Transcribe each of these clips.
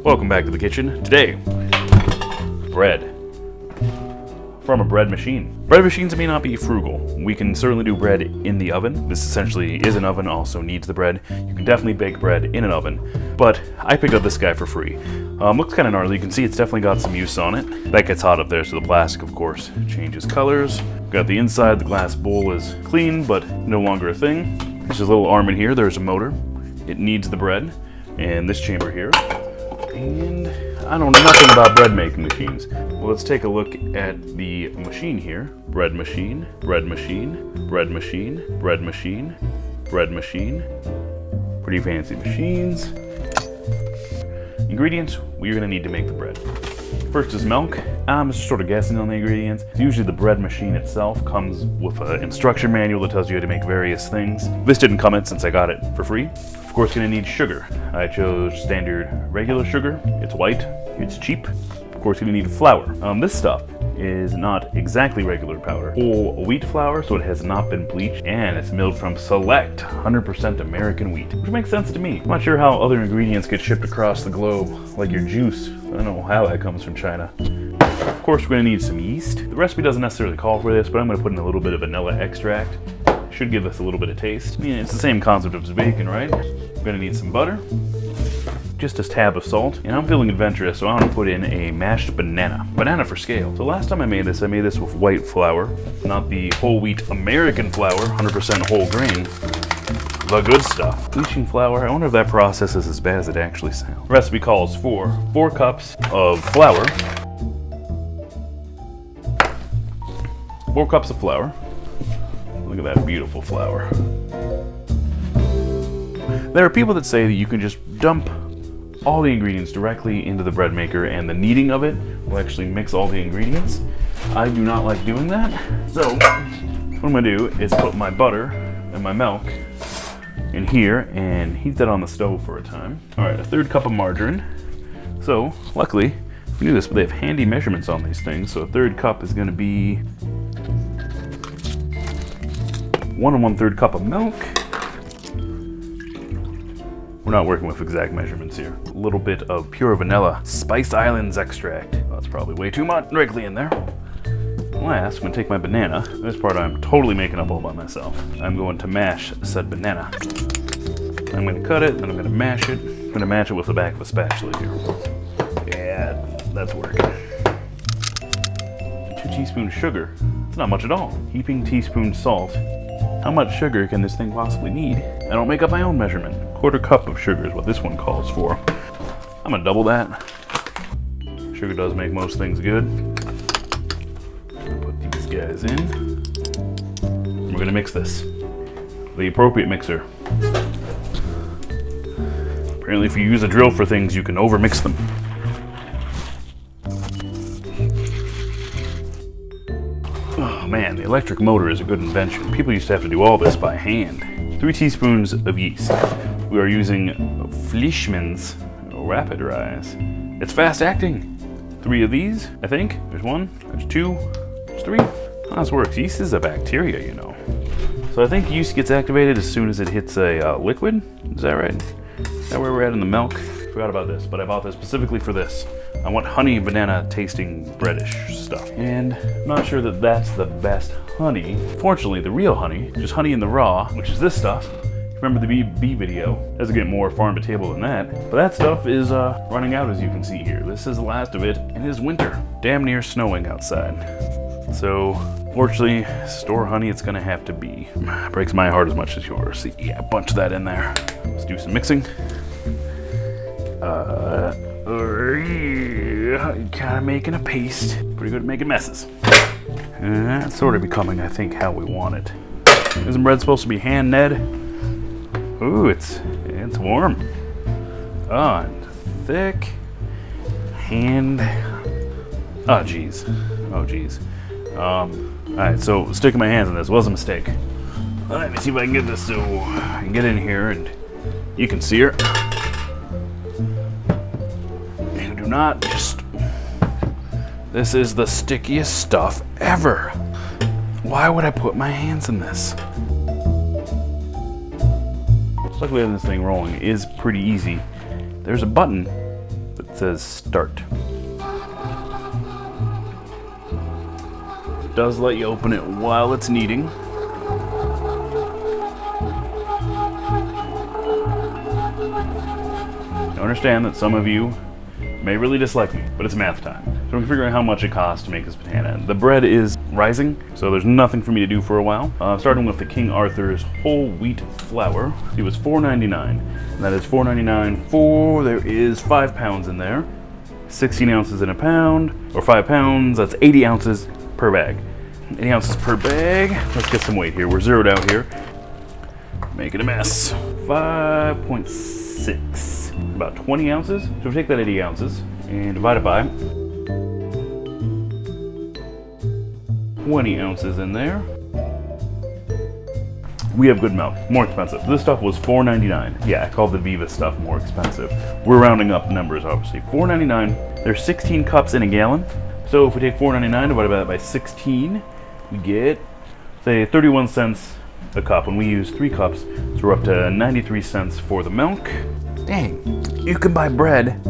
Welcome back to the kitchen. Today, bread from a bread machine. Bread machines may not be frugal. We can certainly do bread in the oven. This essentially is an oven, also needs the bread. You can definitely bake bread in an oven, but I picked up this guy for free. Looks kind of gnarly. You can see it's definitely got some use on it. That gets hot up there, so the plastic, of course, changes colors. Got the inside, the glass bowl is clean, but no longer a thing. There's a little arm in here, there's a motor. It needs the bread, and this chamber here. And I don't know nothing about bread making machines. Well, let's take a look at the machine here. Bread machine, bread machine, bread machine, bread machine, bread machine. Pretty fancy machines. Ingredients we're gonna need to make the bread. First is milk. I'm just sort of guessing on the ingredients. Usually the bread machine itself comes with an instruction manual that tells you how to make various things. This didn't come in since I got it for free. Of course, gonna need sugar. I chose standard regular sugar. It's white, it's cheap. Of course, gonna need flour. This stuff is not exactly regular powder. Whole wheat flour, so it has not been bleached, and it's milled from select 100% American wheat, which makes sense to me. I'm not sure how other ingredients get shipped across the globe, like your juice. I don't know how that comes from China. Of course, we're gonna need some yeast. The recipe doesn't necessarily call for this, but I'm gonna put in a little bit of vanilla extract. Should give us a little bit of taste. I mean, it's the same concept as bacon, right? We're gonna need some butter, just a tab of salt, and I'm feeling adventurous, so I'm gonna put in a mashed banana. Banana for scale. So last time I made this with white flour, not the whole wheat American flour, 100% whole grain. The good stuff. Bleaching flour, I wonder if that process is as bad as it actually sounds. The recipe calls for 4 cups of flour. 4 cups of flour. Look at that beautiful flour. There are people that say that you can just dump all the ingredients directly into the bread maker and the kneading of it will actually mix all the ingredients. I do not like doing that. So what I'm gonna do is put my butter and my milk in here and heat that on the stove for a time. All right, a 1/3 cup of margarine. So luckily, we knew this, but they have handy measurements on these things. So a 1/3 cup is gonna be 1 1/3 cup of milk. We're not working with exact measurements here. A little bit of pure vanilla Spice Islands extract. Oh, that's probably way too much directly in there. Last, I'm gonna take my banana. This part I'm totally making up all by myself. I'm going to mash said banana. I'm gonna cut it, and I'm gonna mash it. I'm gonna mash it with the back of a spatula here. Yeah, that's working. 2 teaspoons sugar. It's not much at all. Heaping teaspoon salt. How much sugar can this thing possibly need? I don't make up my own measurement. 1/4 cup of sugar is what this one calls for. I'm gonna double that. Sugar does make most things good. Put these guys in. We're gonna mix this. The appropriate mixer. Apparently if you use a drill for things, you can overmix them. Oh man, the electric motor is a good invention. People used to have to do all this by hand. 3 teaspoons of yeast. We are using Fleischmann's Rapid Rise. It's fast acting. 3 of these, I think. There's 1, there's 2, there's 3. How this works, yeast is a bacteria, you know. So I think yeast gets activated as soon as it hits a liquid. Is that right? Is that where we're at in the milk? Forgot about this, but I bought this specifically for this. I want honey banana tasting breadish stuff. And I'm not sure that that's the best honey. Fortunately, the real honey, just honey in the raw, which is this stuff. Remember the bee video? Doesn't get more farm to table than that. But that stuff is running out, as you can see here. This is the last of it, and it is winter. Damn near snowing outside. So, fortunately, store honey it's gonna have to be. Breaks my heart as much as yours. See, yeah, bunch that in there. Let's do some mixing. Kind of making a paste. Pretty good at making messes. It's sort of becoming, I think, how we want it. Isn't bread supposed to be hand kned? Ooh, it's warm. Oh, and thick. Hand. Oh, geez. Oh, geez. Alright, so sticking my hands in this was a mistake. Let me see if I can get this so I can get in here and you can see her. And do not just... This is the stickiest stuff ever. Why would I put my hands in this? Luckily, this thing rolling is pretty easy. There's a button that It says start. It does let you open it while it's kneading. I understand that some of you may really dislike me, but it's math time. So we can figure out how much it costs to make this banana. The bread is rising, so there's nothing for me to do for a while. Starting with the King Arthur's whole wheat flour. It was $4.99. And that is $4.99 for, there is 5 pounds in there. 16 ounces in a pound, or 5 pounds, that's 80 ounces per bag. 80 ounces per bag. Let's get some weight here. We're zeroed out here. Making a mess. 5.6. About 20 ounces. So we take that 80 ounces and divide it by 20 ounces in there. We have good milk. More expensive. This stuff was $4.99. Yeah, I called the Viva stuff more expensive. We're rounding up numbers, obviously. $4.99. There's 16 cups in a gallon. So if we take $4.99 divided by that by 16, we get, say, 31 cents a cup. When we use 3 cups, so we're up to 93 cents for the milk. Dang, you can buy bread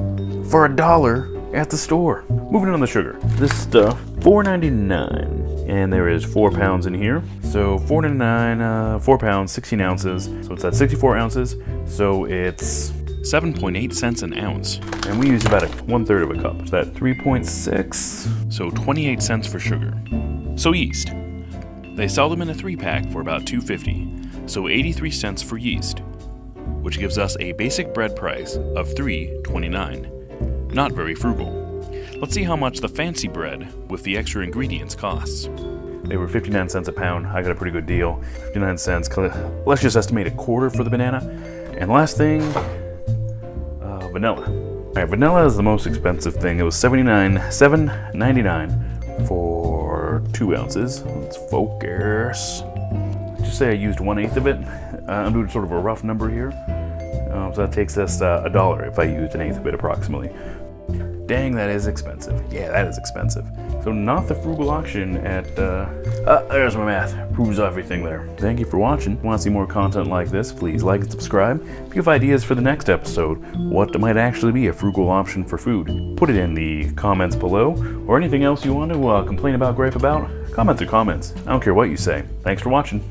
for $1 at the store. Moving on to the sugar. This stuff, $4.99. And there is 4 pounds in here. So $4.99, 4 pounds, 16 ounces. So it's at 64 ounces. So it's 7.8 cents an ounce. And we use about 1/3 of a cup. So that's 3.6. So 28 cents for sugar. So yeast. They sell them in a 3-pack for about $2.50. So 83 cents for yeast, which gives us a basic bread price of $3.29. Not very frugal. Let's see how much the fancy bread with the extra ingredients costs. They were 59 cents a pound. I got a pretty good deal. 59 cents. Let's just estimate 1/4 for the banana. And last thing, vanilla. All right, vanilla is the most expensive thing. It was $7.99 for 2 ounces. Let's focus. Just say I used 1/8 of it. I'm doing sort of a rough number here. So that takes us $1 if I used 1/8 of it approximately. Dang, that is expensive. Yeah, that is expensive. So not the frugal auction at, there's my math. Proves everything there. Thank you for watching. Want to see more content like this, please like and subscribe. If you have ideas for the next episode, what might actually be a frugal option for food, put it in the comments below, or anything else you want to complain about, gripe about, comments are comments. I don't care what you say. Thanks for watching.